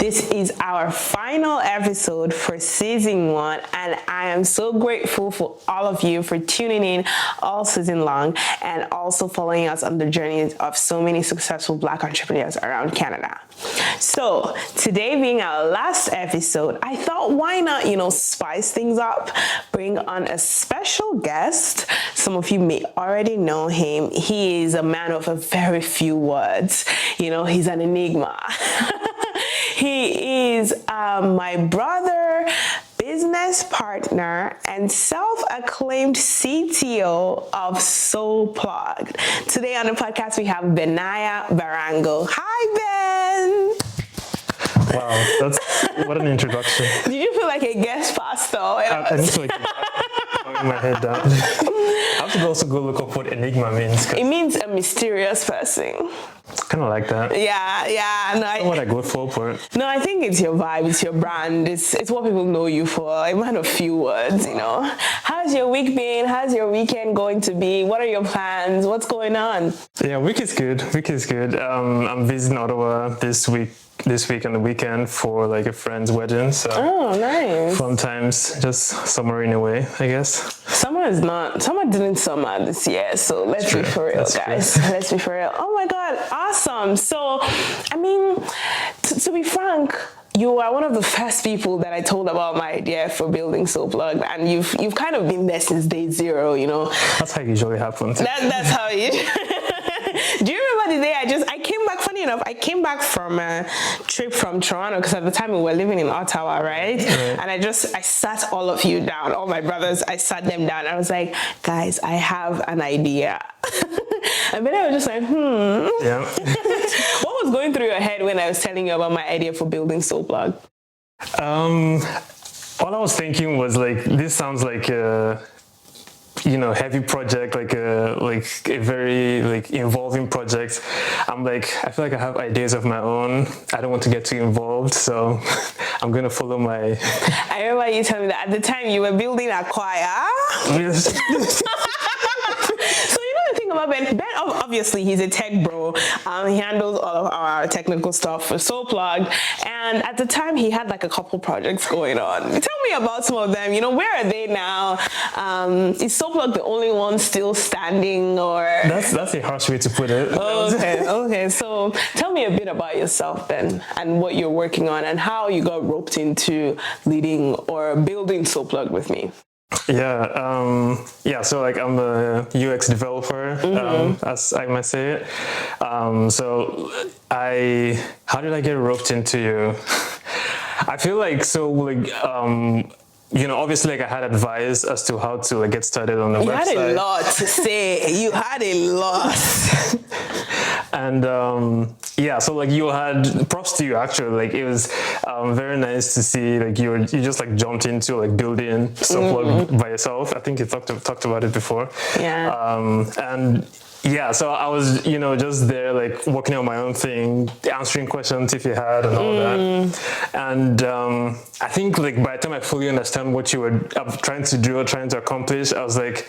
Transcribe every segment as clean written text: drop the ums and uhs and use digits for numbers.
This is our final episode for season 1, and I am so grateful for all of you for tuning in all season long and also following us on the journey of so many successful Black entrepreneurs around Canada. So today being our last episode, I thought why not, spice things up, bring on a special guest. Some of you may already know him. He is a man of a very few words. He's an enigma. He is my brother, business partner, and self-acclaimed CTO of SoPlugged. Today on the podcast, we have Benaiah Barango. Hi, Ben. Wow, what an introduction. Did you feel like a guest pastor? I need to put my head down. I have to also go look up what enigma means. It means a mysterious person. Kind of like that. Yeah. No, what I go for it. No, I think it's your vibe, it's your brand, it's what people know you for. A man of few words, How's your week been? How's your weekend going to be? What are your plans? What's going on? Yeah, week is good. I'm visiting Ottawa this week and the weekend for like a friend's wedding. So nice. Fun times, just summering away, I guess. Summer didn't summer this year, so let's be for real, guys. Let's be for real. Oh my God, awesome. So, to be frank, you are one of the first people that I told about my idea for building SoPlugged, and you've kind of been there since day zero, That's how it usually happens. That's how it. Do you remember the day I came back? Funny enough, I came back from a trip from Toronto because at the time we were living in Ottawa, right? And I sat all of you down, all my brothers. I sat them down. I was like, guys, I have an idea. And then I was just like, Yeah. What was going through your head when I was telling you about my idea for building SoPlugged? All I was thinking was like, this sounds like a heavy project, like a very involving project. I'm like, I feel like I have ideas of my own. I don't want to get too involved, so I'm gonna follow my. I remember you telling me that at the time you were building a choir. Yes. So the thing about Ben, obviously he's a tech bro. He handles all of our technical stuff for SoPlugged, and at the time he had like a couple projects going on. Tell me about some of them. Where are they now? Is SoPlugged the only one still standing, or? That's a harsh way to put it. Okay. So tell me a bit about yourself then, and what you're working on, and how you got roped into leading or building SoPlugged with me. So I'm a UX developer, as I might say it. How did I get roped into you? I feel like obviously I had advice as to how to get started on the website. You had a lot to say. You had a lot. And you had props to you actually. It was very nice to see you just jumped into building SoPlugged by yourself. I think you talked about it before. Yeah. So I was, just there, working on my own thing, answering questions if you had and all that. And I think, by the time I fully understand what you were trying to do or trying to accomplish, I was like,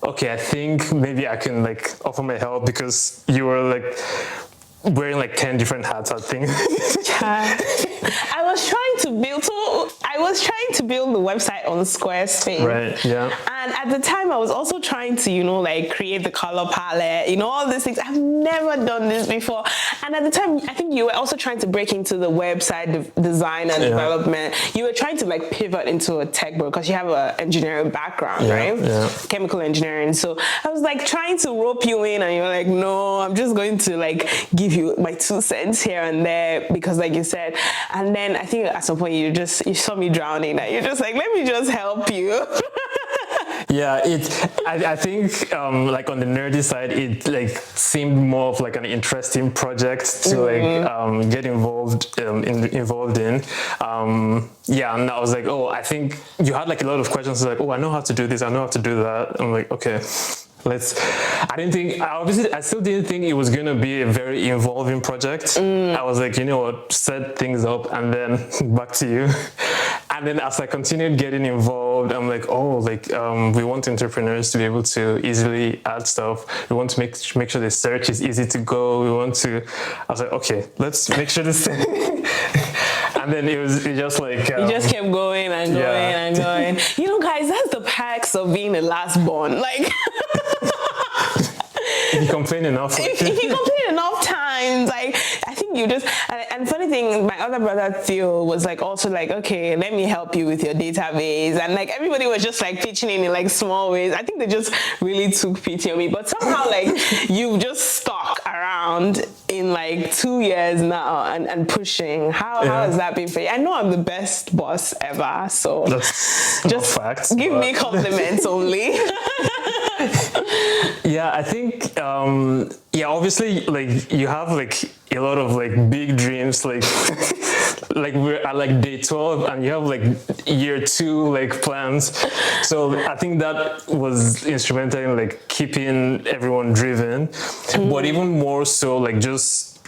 okay, I think maybe I can, offer my help, because you were, wearing 10 different hats, I think. I was trying to build the website on Squarespace. Right, yeah. And at the time I was also trying to, create the color palette, all these things. I've never done this before. And at the time, I think you were also trying to break into the website design and development. You were trying to pivot into a tech bro, because you have an engineering background, right? Yeah. Chemical engineering. So I was trying to rope you in, and you're like, no, I'm just going to give you my 2 cents here and there, because like you said. And then I think at some point you saw me drowning, and you're just like, let me just help you. Yeah, I think on the nerdy side, it seemed more of an interesting project to get involved in. And I was like, I think you had a lot of questions. I know how to do this, I know how to do that. I'm like, okay. I still didn't think it was going to be a very involving project. I was like, set things up and then back to you. And then as I continued getting involved, I'm like, we want entrepreneurs to be able to easily add stuff. We want to make sure the search is easy to go. I was like, okay, let's make sure this And then it just like You just kept going and going and going. You know, guys, that's the perks of being the last born. Like, if you complain enough, if you complain enough times, like, I think you just, and funny thing, my other brother Theo was like also like, okay, let me help you with your database, and like everybody was just like pitching in like small ways. I think they just really took pity on me, but somehow like you've just stuck around in like 2 years now and pushing. How has that been for you? I know I'm the best boss ever, so that's just facts, give me compliments only. Yeah, I think obviously like you have like a lot of like big dreams, like like we're at like day 12 and you have like year 2 like plans. So I think that was instrumental in like keeping everyone driven. But even more so like just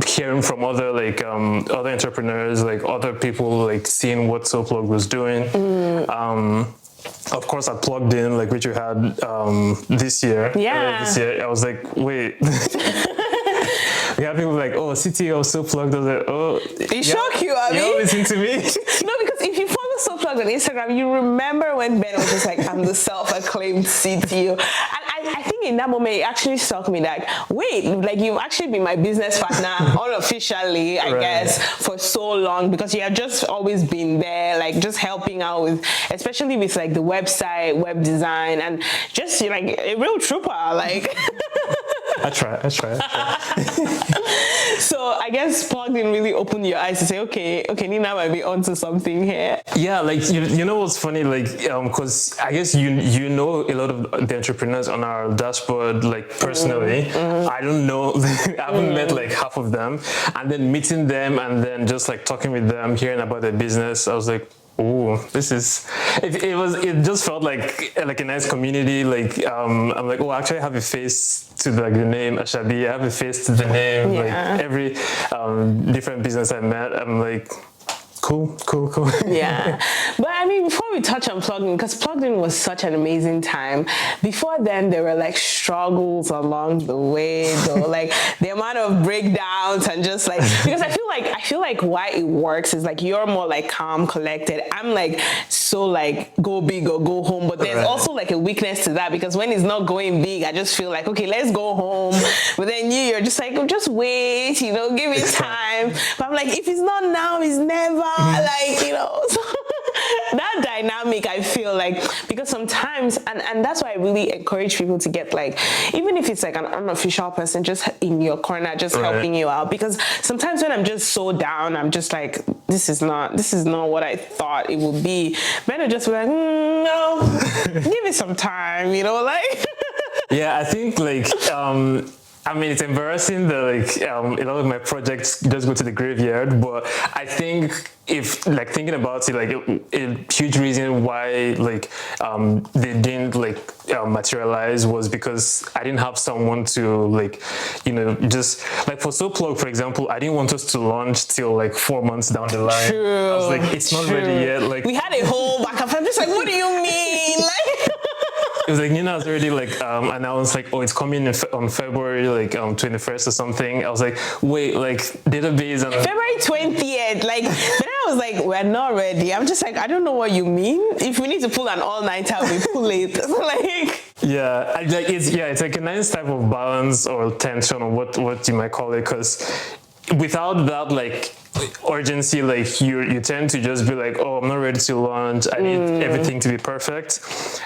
hearing from other like other entrepreneurs, like other people, like seeing what SoPlugged was doing. Of course, I plugged in like which you had this year. This year, I was like, wait. We have people like, oh, CTO of SoPlugged. I was like, oh. It shocked you, I mean. Listen to me. No, because if you follow SoPlugged on Instagram, you remember when Ben was just like, I'm the self-acclaimed CTO. And I think in that moment, it actually struck me like, wait, like you've actually been my business partner unofficially, I guess, for so long, because you have just always been there, like just helping out with, especially with like the website, web design, and just like a real trooper, like. I try. So I guess Plugged In really opened your eyes to say, okay, Nina might be onto something here. Yeah, like you know what's funny, like because I guess you know a lot of the entrepreneurs on our dashboard like personally. I don't know, I haven't met like half of them, and then meeting them and then just like talking with them, hearing about their business, I was like, oh, this is it just felt like a nice community. Like I'm like, oh, I actually have a face to like the name Ashabi. I have a face to the name. Like every different business I met, I'm like, cool. Yeah. But I mean, before we touch on Plugged In, because Plugged In was such an amazing time, before then there were like struggles along the way, though. Like the amount of breakdowns and just like, because I feel like why it works is like you're more like calm, collected. I'm like so like go big or go home. But there's also like a weakness to that, because when it's not going big, I just feel like, okay, let's go home. But then you're just like, oh, just wait, you know, give it time. But I'm like, if it's not now, it's never. Like, you know, so that dynamic, I feel like, because sometimes, and that's why I really encourage people to get like, even if it's like an unofficial person just in your corner, just helping you out, because sometimes when I'm just so down, I'm just like, this is not what I thought it would be. Better just be like, no, give it some time, you know, like. Yeah, I think like, I mean, it's embarrassing that like a lot of my projects just go to the graveyard, but I think if like thinking about it, like a huge reason why like they didn't like materialize was because I didn't have someone to like, you know, just like for SoPlugged, for example, I didn't want us to launch till like 4 months down the line. True. I was like, it's not ready yet. Like we had a whole back and forth. I'm just like, what do you mean? Like. It was like Nina's already like announced like, oh, it's coming on February like 21st or something. I was like, wait, like database and February 20th. Like then I was like, we're not ready. I'm just like, I don't know what you mean. If we need to pull an all-nighter, we pull it. Like yeah, it's like a nice type of balance or tension or what you might call it, because without that like urgency, like you tend to just be like, oh, I'm not ready to launch, I need everything to be perfect,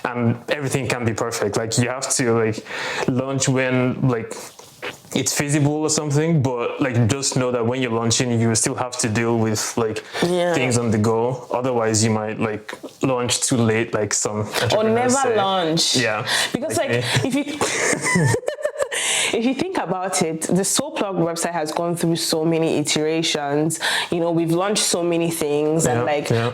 and everything can be perfect. Like you have to like launch when like it's feasible or something, but like just know that when you're launching, you still have to deal with like things on the go. Otherwise, you might like launch too late, like some or never say. Launch. Yeah, because like if you if you think about it, the SoPlugged website has gone through so many iterations. You know, we've launched so many things and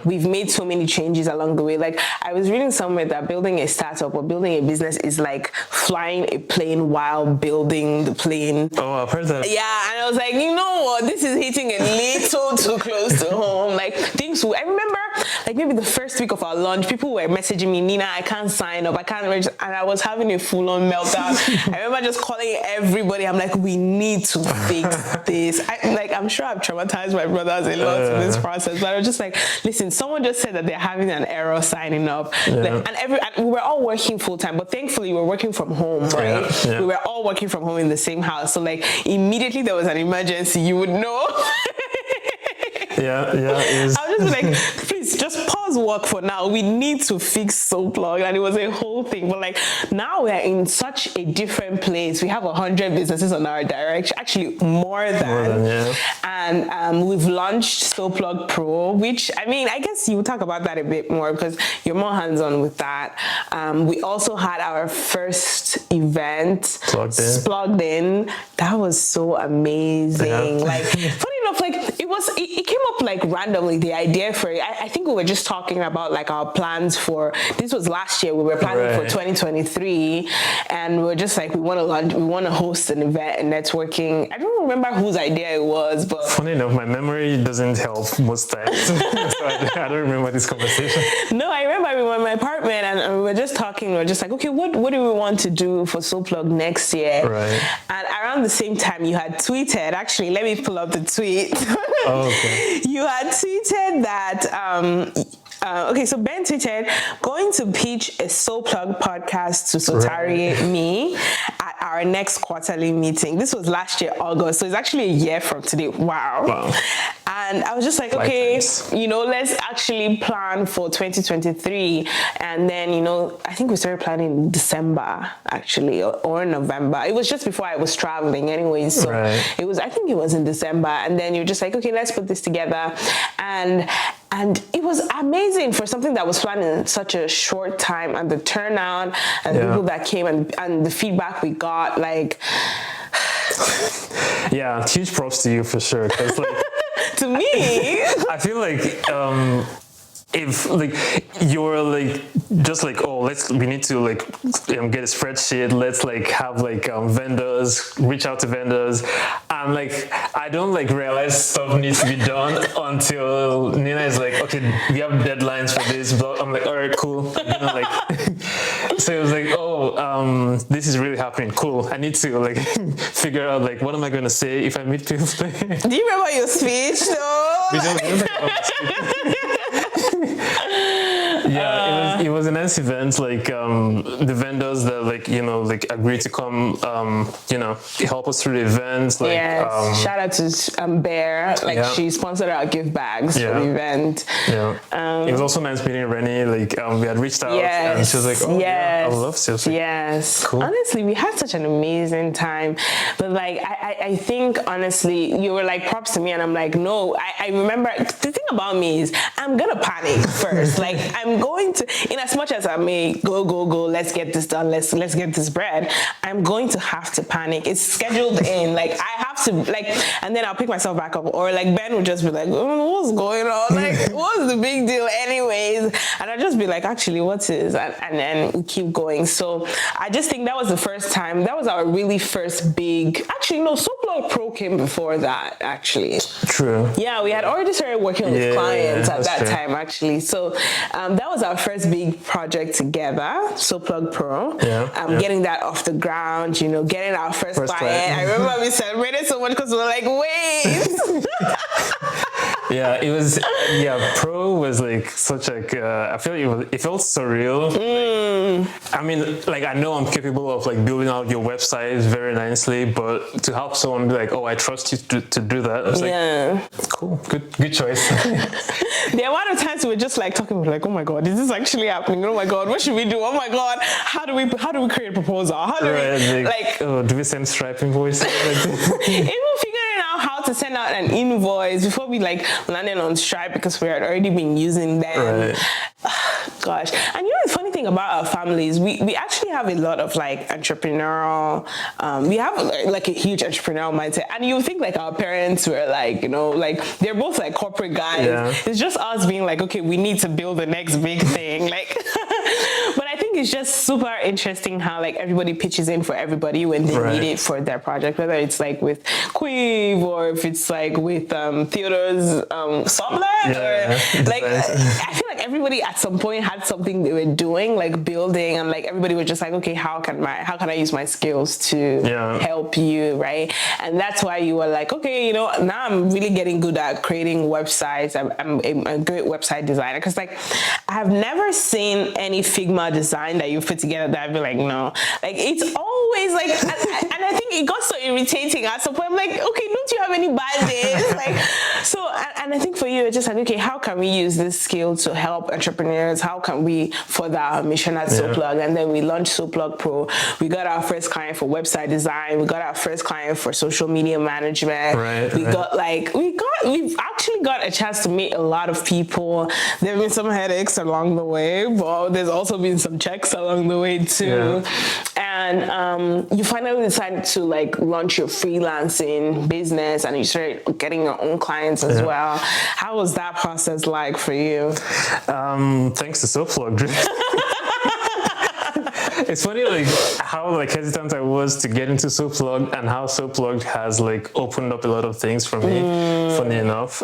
we've made so many changes along the way. Like I was reading somewhere that building a startup or building a business is like flying a plane while building the plane. Oh, I've heard that. Yeah, and I was like, you know what? This is hitting a little too close to home. Like I remember like maybe the first week of our launch, people were messaging me, Nina, I can't sign up, I can't register, and I was having a full-on meltdown. I remember just calling everybody. I'm like, we need to fix this. I'm sure I've traumatized my brothers-in-law in this process, but I was just like, listen, someone just said that they're having an error signing up. And we were all working full-time, but thankfully we were working from home, right? Yeah. We were all working from home in the same house. So like immediately there was an emergency, you would know. Yeah, it is. I was just like, please just pause work for now. We need to fix SoPlugged. And it was a whole thing. But like now we're in such a different place. We have 100 businesses on our direction, actually more than. And we've launched SoPlugged Pro, which I mean, I guess you will talk about that a bit more because you're more hands-on with that. We also had our first event, Plugged in. That was so amazing. Like, funny enough, like it came up like randomly, the idea for it. I think we were just talking about like our plans for, this was last year, we were planning for 2023, and we were just like, we want to host an event and networking. I don't remember whose idea it was, but funny enough, my memory doesn't help most times. So I don't remember this conversation. No, I remember we were in my apartment and we were just talking. We were just like, okay, what do we want to do for SoPlugged next year? Right. And around the same time, you had tweeted, actually, let me pull up the tweet. Oh, okay. You had tweeted that, so Ben tweeted, going to pitch a SoPlugged podcast to Sotari me at our next quarterly meeting. This was last year, August. So it's actually a year from today. Wow. And I was just like, okay, let's actually plan for 2023. And then, I think we started planning in December, actually, or November. It was just before I was traveling anyway. So I think it was in December. And then you're just like, okay, let's put this together. And it was amazing for something that was planned in such a short time, and the turnout and the people that came and the feedback we got, like. Yeah, huge props to you for sure. 'Cause, like, to me, I feel like if like you're like just like, oh, we need to like get a spreadsheet, let's like have like vendors, reach out to vendors, and like I don't like realize stuff needs to be done until Nina is like, okay, we have deadlines for this, but I'm like, all right, cool, like so it was like, oh, this is really happening, cool, I need to like figure out like what am I going to say if I meet people. Do you remember your speech though? Yeah, it was a nice event. Like the vendors that like agreed to come, help us through the event. Like, shout out to Bear. Like she sponsored our gift bags for the event. Yeah, it was also nice meeting Rennie. Like we had reached out and she was like, oh I love sales. Yes, cool. Honestly, we had such an amazing time. But like I think honestly, you were like props to me, and I'm like, no. I remember the thing about me is I'm gonna panic first. Like I'm going to, in as much as I may go, let's get this done, let's get this bread, I'm going to have to panic. It's scheduled in. Like I have to and then I'll pick myself back up. Or like Ben would just be like, what's going on? Like what's the big deal anyways? And I'll just be like, actually, what is? And then we keep going. So I just think that was the first time. That was our really first big, actually no, SoPlugged Pro came before that actually. True. Yeah, we had already started working with clients at that time actually. So that was our first big project together, SoPlugged Pro. Getting that off the ground, getting our first client. I remember we celebrated so much because we were like, wait. Yeah, it was. Pro was like such like. I feel it felt surreal. I mean, like I know I'm capable of like building out your website very nicely, but to help someone be like, oh, I trust you to do that. I was like, cool, good choice. The amount of times we were just like talking, we're like, oh my god, is this actually happening? Oh my god, what should we do? Oh my god, how do we create a proposal? How do we do we send Stripe invoice? Even figuring out how to send out an invoice before we like landed on Stripe because we had already been using them. Gosh. And the funny thing about our families, we actually have a lot of like entrepreneurial, we have like a huge entrepreneurial mindset. And you think like our parents were like, like they're both like corporate guys. It's just us being like, okay, we need to build the next big thing. Like, but I think think it's just super interesting how like everybody pitches in for everybody when they need it for their project, whether it's like with Quiv or if it's like with Theodore's SoPlugged or like I feel like everybody at some point had something they were doing, like building, and like everybody was just like, okay, how can I use my skills to help you, right? And that's why you were like, okay, you know, now I'm really getting good at creating websites. I'm a great website designer, because like I have never seen any Figma design that you put together that I'd be like, no, like it's always like, and I think it got so irritating at some point. I'm like, okay, don't you have any bad days? Like, so, and I think for you, it's just like, okay, how can we use this skill to help entrepreneurs? How can we further our mission at SoPlugged? And then we launched SoPlugged Pro. We got our first client for website design. We got our first client for social media management. We've actually got a chance to meet a lot of people. There have been some headaches along the way, but there's also been some checks along the way too. And you finally decided to like launch your freelancing business, and you started getting your own clients as well. How was that process like for you? Thanks to SoPlugged. It's funny, like how like hesitant I was to get into SoPlugged, and how SoPlugged has like opened up a lot of things for me. Funny enough,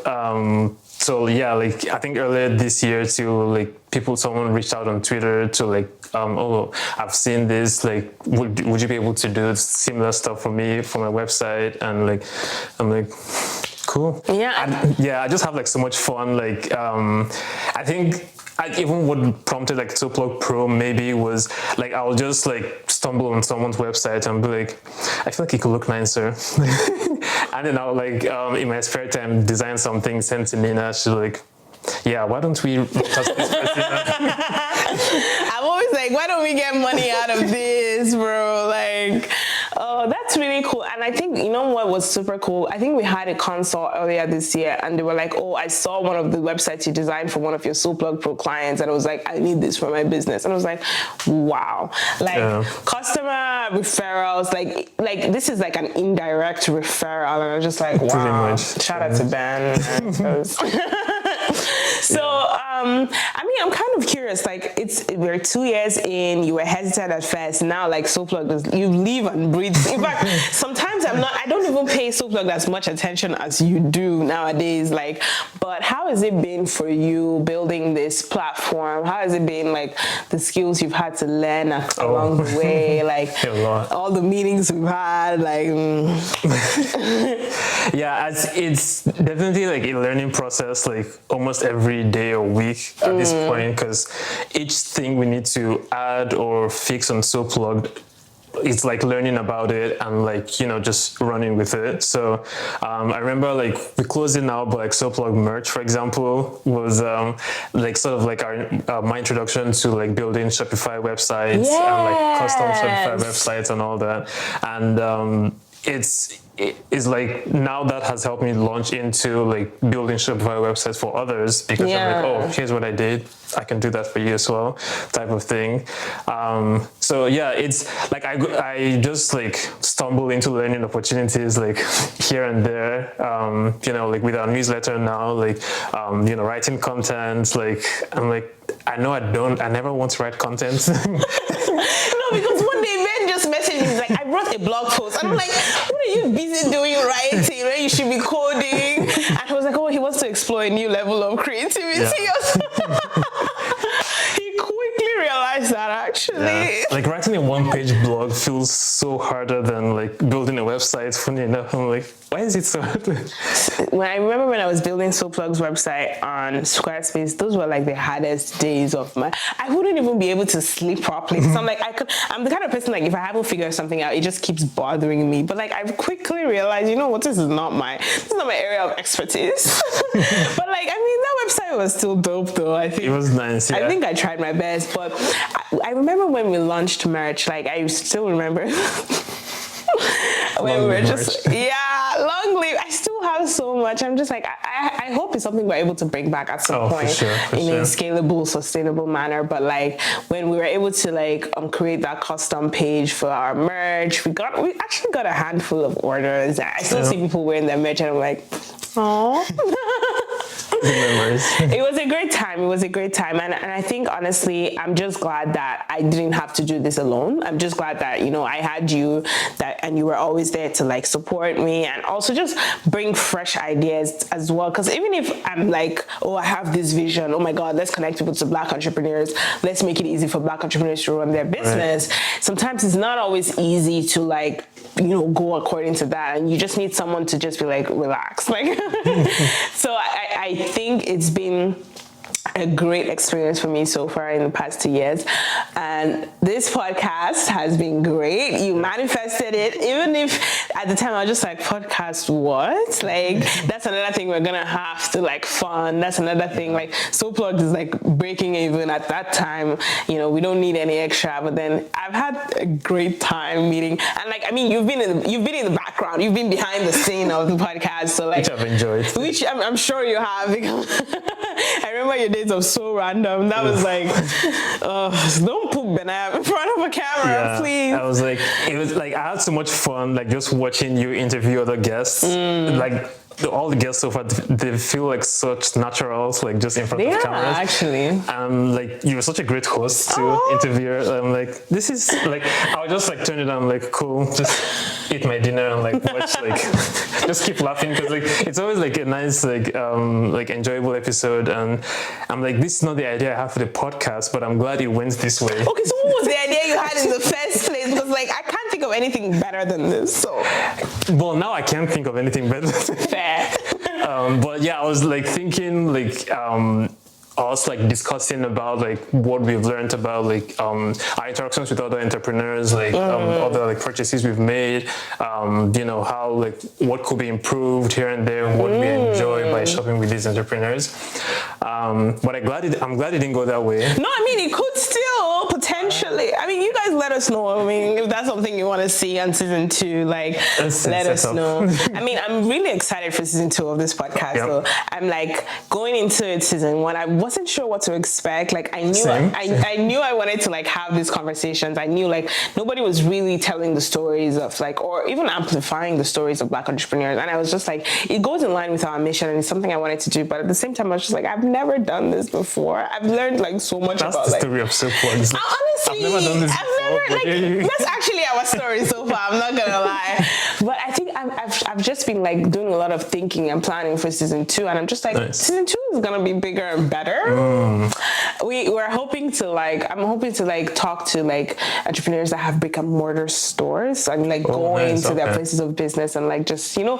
so yeah, like I think earlier this year too, like someone reached out on Twitter to like, oh, I've seen this. Like, would you be able to do similar stuff for me for my website? And like, I'm like, cool. I just have like so much fun. Like, I think. Even what prompted like SoPlugged Pro maybe was like I'll just like stumble on someone's website and be like, I feel like it could look nicer, and then I'll like in my spare time design something, send to Nina. She's like, yeah, why don't we test this person? I'm always like, why don't we get money out of this, bro? Like, oh, that's really cool. And I think, you know what was super cool? I think we had a consult earlier this year, and they were like, oh, I saw one of the websites you designed for one of your SoPlugged Pro clients, and I was like, I need this for my business. And I was like, wow. Like, customer referrals, like this is like an indirect referral. And I was just like, wow. Shout out to Ben. So, I mean, I'm kind of curious, like we're 2 years in, you were hesitant at first, now like SoPlugged, you live and breathe. In fact, sometimes I don't even pay SoPlugged as much attention as you do nowadays, like, but how has it been for you building this platform? How has it been, like, the skills you've had to learn along the way, like all the meetings we've had, like... Yeah, it's definitely like a learning process, like almost every day or week at this point, because each thing we need to add or fix on SoPlugged, it's like learning about it and like, you know, just running with it. So I remember like we closed it now, but like SoPlugged merch, for example, was like sort of like my introduction to like building Shopify websites and like custom Shopify websites and all that. And it's like now that has helped me launch into like building Shopify websites for others, because I'm like, oh, here's what I did, I can do that for you as well, type of thing. So yeah, it's like I just like stumble into learning opportunities like here and there. You know, like with our newsletter now, like you know, writing content. Like I'm like, I never want to write content. No, because one day Ben just messaged me like, I wrote a blog post, and I'm like, what are you busy doing writing? Right? You should be coding. And he was like, oh, he wants to explore a new level of creativity. He quickly realized that actually. Yeah. Like writing a one-page blog feels so harder than like building a website. Funny enough, I'm like, why is it so hard? I remember when I was building SoPlugged's website on Squarespace, those were like the hardest days of I wouldn't even be able to sleep properly. So I'm like, I'm the kind of person, like if I haven't figured something out, it just keeps bothering me. But like I've quickly realized, you know what, this is not my area of expertise. But like, I mean, that website was still dope though. I think it was nice. Yeah. I think I tried my best, but I remember when we launched merch, like I still remember when we were just, long live. I still have so much. I'm just like, I hope it's something we're able to bring back at some point for in a scalable, sustainable manner. But like when we were able to like create that custom page for our merch, we actually got a handful of orders. I still see people wearing their merch, and I'm like, oh. memories. It was a great time. It was a great time. And I think, honestly, I'm just glad that I didn't have to do this alone. I'm just glad that, I had you and you were always there to like support me and also just bring fresh ideas as well. Because even if I'm like, oh, I have this vision, oh my God, let's connect people to Black entrepreneurs. Let's make it easy for Black entrepreneurs to run their business. Right. Sometimes it's not always easy to like, go according to that. And you just need someone to just be like, relax. Like, so I think it's been a great experience for me so far in the past 2 years. And this podcast has been great. You manifested it. Even if at the time I was just like, podcast what? Like, that's another thing we're going to have to like fund. That's another thing. Like, SoPlugged is like breaking even at that time. We don't need any extra. But then I've had a great time meeting. And like, I mean, you've been in the background. You've been behind the scene of the podcast. So like, which I've enjoyed. Which I'm sure you have. I remember your days of so random. That was like, don't put Benaiah in front of a camera, please. I was like, I had so much fun, like just watching you interview other guests. Like all the guests so far, they feel like such naturals, like just in front of cameras. Actually. Like you were such a great host to interview. I'm like, this is like, I'll just like turn it on, like, cool, just eat my dinner and like watch, like, just keep laughing because like it's always like a nice like enjoyable episode. And I'm like, this is not the idea I have for the podcast, but I'm glad it went this way. Okay, so what was the idea you had in the first place? Because like I can't think of anything better than this. So. Well, now I can't think of anything better. Fair. But yeah, I was like thinking like us like discussing about like what we've learned about like our interactions with other entrepreneurs, like other like purchases we've made, how like what could be improved here and there, what we enjoy by shopping with these entrepreneurs. But I'm glad it didn't go that way. No, I mean it could still potentially. I mean, you guys let us know. I mean, if that's something you want to see on season 2, like let us know. I mean, I'm really excited for season 2 of this podcast. Yep. So I'm like going into it season 1. I wasn't sure what to expect. Like I knew I knew I wanted to like have these conversations. I knew like nobody was really telling the stories of like, or even amplifying the stories of Black entrepreneurs. And I was just like, it goes in line with our mission and it's something I wanted to do. But at the same time, I was just like, I've never done this before. I've learned like so much about the story of SoPlugged. Honestly, I've never done this before. That's actually our story so far. I'm not gonna lie, but I think I've just been like doing a lot of thinking and planning for season 2, and I'm just like, season 2 is gonna be bigger and better. I'm hoping to like talk to like entrepreneurs that have brick and mortar stores and like go into their places of business and like just tell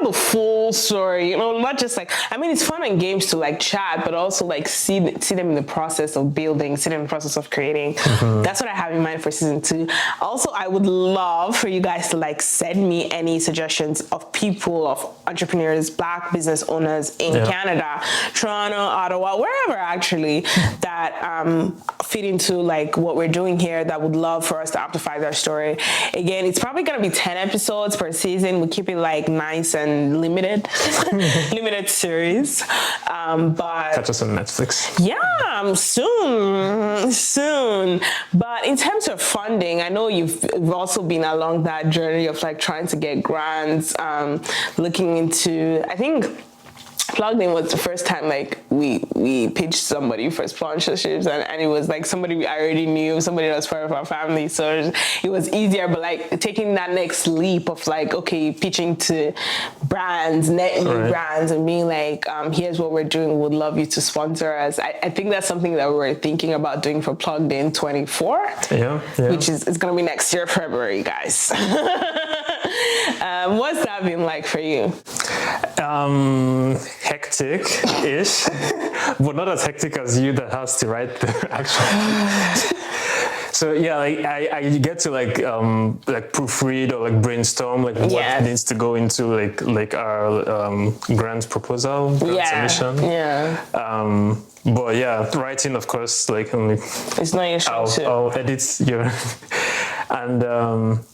the full story. Not just like, I mean, it's fun and games to like chat, but also like see them in the process of building, see them in the process of creating. That's what I have in mind for season 2. Also, I would love for you guys to like send me any suggestions of people, of entrepreneurs, Black business owners in Canada, Toronto, Ottawa, wherever actually, that fit into like what we're doing here, that would love for us to amplify their story. Again, it's probably going to be 10 episodes per season. We keep it like nice and limited, limited series. But catch us on Netflix. Yeah, soon. But in terms of funding, I know you've also been along that journey of like trying to get grants, looking into, I think Plugged In was the first time like we pitched somebody for sponsorships, and it was like somebody I already knew, somebody that was part of our family, so it was easier. But like taking that next leap of like, okay, pitching to brands, net new brands, and being like, here's what we're doing, would love you to sponsor us. I think that's something that we're thinking about doing for Plugged In 24, which is it's gonna be next year, February, guys. What's that been like for you? Hectic-ish, but not as hectic as you that has to write the actual. So yeah, like I get to like proofread or like brainstorm like what needs to go into like our grant proposal, grant submission. But yeah, writing, of course, like it's not your strong suit. I'll edit your. And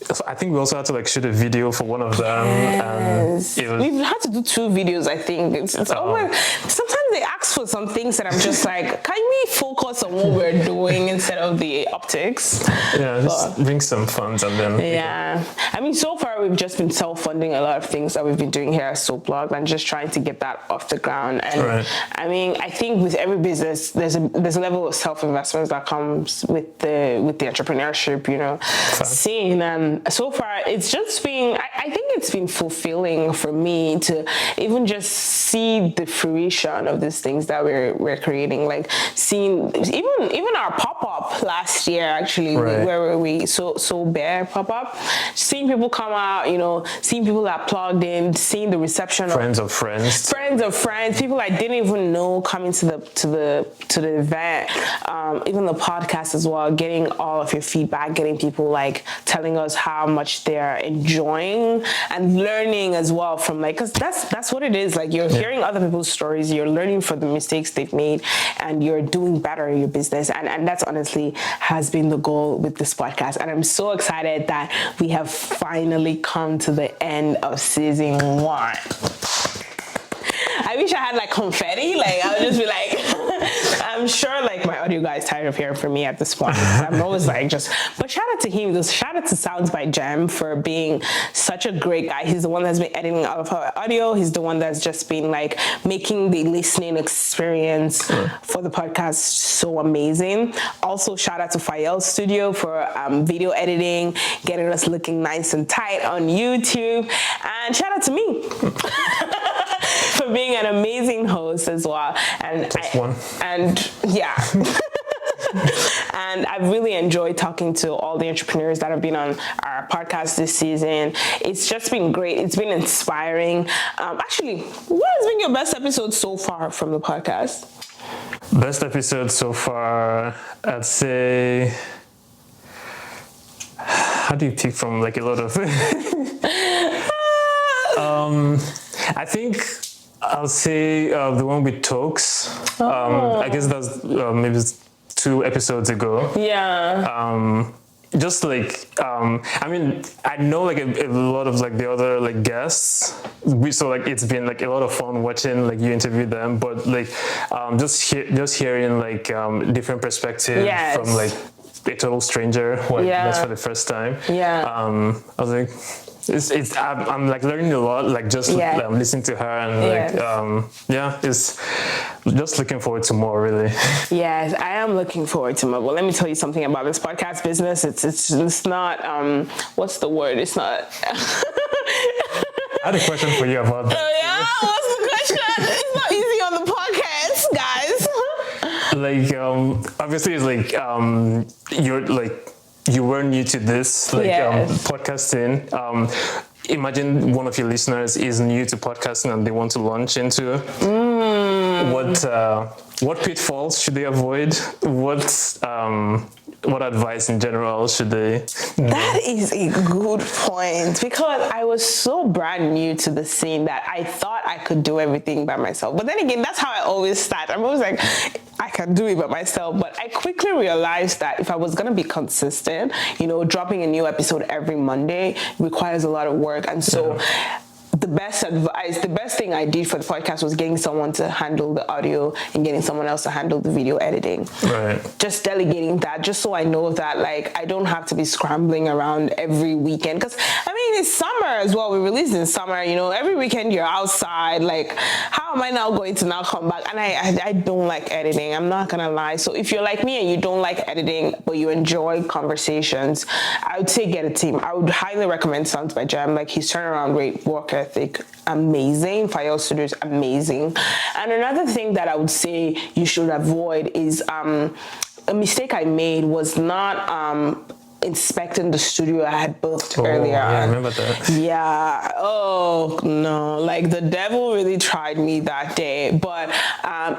so I think we also had to like shoot a video for one of them. Yes. And we've had to do 2 videos, I think. It's always, sometimes they ask for some things that I'm just like, can we focus on what we're doing instead of the optics? Yeah, just bring some funds and then. Yeah. I mean, so far we've just been self-funding a lot of things that we've been doing here at SoPlugged and just trying to get that off the ground. And I mean, I think with every business, there's a level of self-investment that comes with the entrepreneurship, you know, scene. And so far it's just been, I think it's been fulfilling for me to even just see the fruition of these things that we're creating, like seeing even our pop-up last year, actually, where were we? So Bear pop-up, seeing people come out, you know, seeing people that plugged in, seeing the reception friends of friends, people I didn't even know coming to the event, even the podcast as well, getting all of your feedback, getting people like telling us how much they're enjoying and learning as well from, like, because that's what it is, like, you're hearing other people's stories, you're learning from the mistakes they've made, and you're doing better in your business, and that's honestly has been the goal with this podcast. And I'm so excited that we have finally come to the end of season 1. I wish I had like confetti, like I would just be like, I'm sure like my audio guy is tired of hearing from me at this point. I'm always like but shout out to him, shout out to Sounds by Jem for being such a great guy. He's the one that's been editing all of our audio. He's the one that's just been like making the listening experience for the podcast so amazing. Also shout out to Fayel Studio for video editing, getting us looking nice and tight on YouTube. And shout out to me. For being an amazing host as well. And yeah. And I've really enjoyed talking to all the entrepreneurs that have been on our podcast this season. It's just been great. It's been inspiring. Actually, what has been your best episode so far from the podcast? Best episode so far, I'd say, how do you pick from like a lot of I think I'll say the one with Tokes. I guess that's maybe 2 episodes ago. Yeah. Just like I mean, I know like a lot of like the other like guests, so like it's been like a lot of fun watching like you interview them, but like just hearing like different perspectives from like a total stranger who I met for the first time. I was like, I'm like learning a lot, like just listening to her, and like it's just looking forward to more, really. Yes, I am looking forward to more. Well, let me tell you something about this podcast business. It's not what's the word? It's not. I had a question for you about that. Yeah, what's the question? It's not easy on the podcast, guys. Like obviously, it's like you're like. You were new to this, like podcasting. Imagine one of your listeners is new to podcasting and they want to launch into. What pitfalls should they avoid? What advice in general should they? That is a good point, because I was so brand new to the scene that I thought I could do everything by myself. But then again, that's how I always start. I'm always like, I can do it by myself. But I quickly realized that if I was going to be consistent, you know, dropping a new episode every Monday requires a lot of work. And so the best thing I did for the podcast was getting someone to handle the audio and getting someone else to handle the video editing. Right. Just delegating that, just so I know that like I don't have to be scrambling around every weekend. Because I mean, it's summer as well. We released in summer, you know, every weekend you're outside. Like, how am I now going to now come back? And I don't like editing. I'm not gonna lie. So if you're like me and you don't like editing, but you enjoy conversations, I would say get a team. I would highly recommend Sounds by Jem. Like, his turnaround rate, work ethic, amazing. Fire Studios, amazing. And another thing that I would say you should avoid is a mistake I made was not inspecting the studio I had booked earlier. Yeah, I remember that. Yeah. Oh no, like the devil really tried me that day. But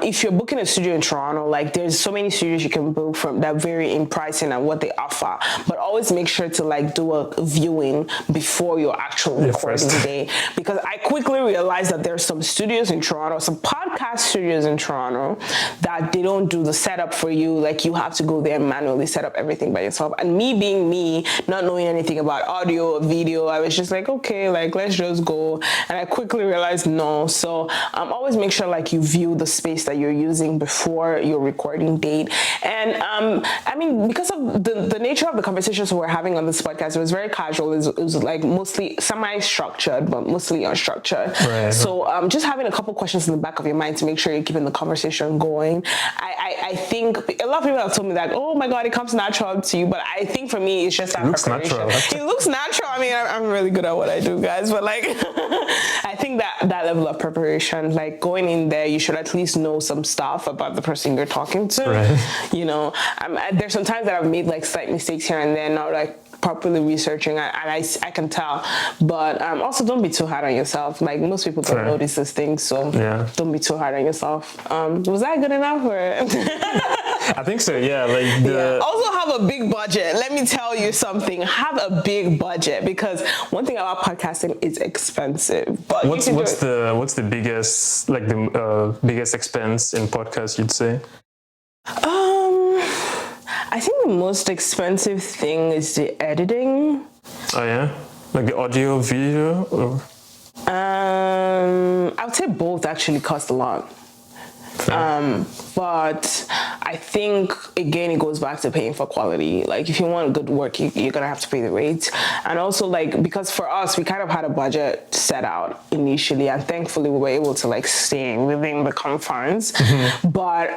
if you're booking a studio in Toronto, like there's so many studios you can book from that vary in pricing and what they offer. But always make sure to like do a viewing before your actual recording day, because I quickly realized that there's some studios in Toronto, some podcast studios in Toronto, that they don't do the setup for you. Like, you have to go there and manually set up everything by yourself. And me being being me, not knowing anything about audio or video, I was just like, okay, like let's just go. And I quickly realized no. So always make sure like you view the space that you're using before your recording date. And I mean, because of the nature of the conversations we're having on this podcast, it was very casual. It was like mostly semi-structured, but mostly unstructured. Right. So just having a couple questions in the back of your mind to make sure you're keeping the conversation going. I think a lot of people have told me that, oh my God, it comes natural to you. But I think for me, it's just that preparation. It looks natural. I mean, I'm really good at what I do, guys. But like, I think that level of preparation, like going in there, you should at least know some stuff about the person you're talking to. Right. You know, there's some times that I've made like slight mistakes here and there, not like properly researching, and I can tell. But also don't be too hard on yourself. Like most people don't notice these things, so don't be too hard on yourself. Was that good enough? Or I think so. Yeah. Like also have a big budget. Let me tell you something. Have a big budget, because one thing about podcasting is expensive. But what's the biggest, like the biggest expense in podcast, you'd say? I think the most expensive thing is the editing. Oh yeah? Like the audio, video? Or? I would say both actually cost a lot. But I think, again, it goes back to paying for quality. Like, if you want good work, you're going to have to pay the rate. And also, like, because for us, we kind of had a budget set out initially, and thankfully we were able to, like, stay within the confines. But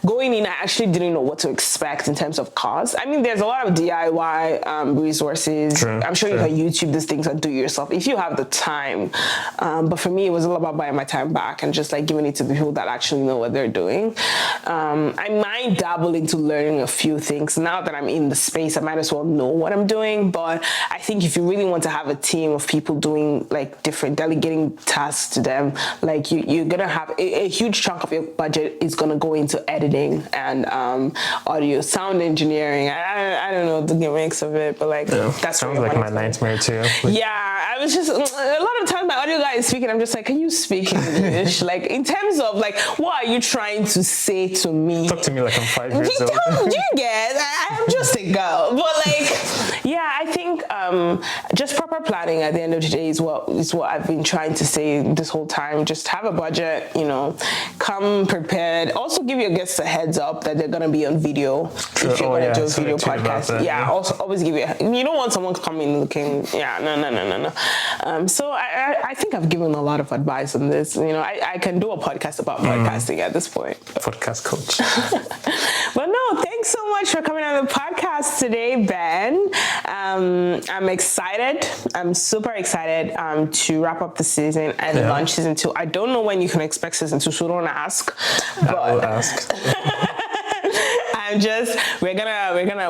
going in, I actually didn't know what to expect in terms of cost. I mean, there's a lot of DIY resources. I'm sure you can YouTube these things and do it yourself if you have the time. But for me, it was all about buying my time back and just, like, giving it to the people that actually know what they're doing. I might dabble into learning a few things. Now that I'm in the space, I might as well know what I'm doing. But I think if you really want to have a team of people doing like different, delegating tasks to them, like you're going to have a huge chunk of your budget is going to go into editing and audio, sound engineering. I don't know the mix of it, but like that sounds like my nightmare too. Yeah, I was just, a lot of times my audio guy is speaking, I'm just like, can you speak English? Like in terms of like, what are you trying to say to me? Talk to me like I'm 5 years old. Do you get? I'm just a girl. But like, yeah, I think just proper planning at the end of the day is what I've been trying to say this whole time. Just have a budget, come prepared. Also give your guests a heads up that they're going to be on video if you're going to do a video podcast. Yeah, also always give you don't want someone coming looking, no. So I think I've given a lot of advice on this. I can do a podcast about podcasting at this point. Podcast coach. But no, thanks so much for coming on the podcast today, Ben. I'm excited. I'm super excited to wrap up the season and launch season 2. I don't know when you can expect season 2, so don't ask. But I will ask.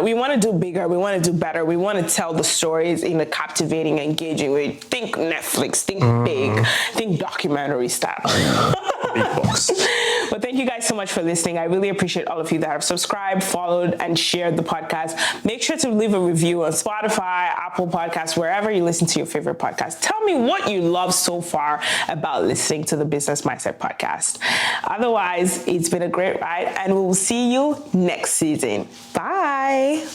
We want to do bigger. We want to do better. We want to tell the stories in a captivating, engaging way. Think Netflix, think big, think documentary style. Big box. But thank you guys so much for listening. I really appreciate all of you that have subscribed, followed, and shared the podcast. Make sure to leave a review on Spotify, Apple Podcasts, wherever you listen to your favorite podcast. Tell me what you love so far about listening to the Business Mindset Podcast. Otherwise, it's been a great ride, and we will see you next season. Bye.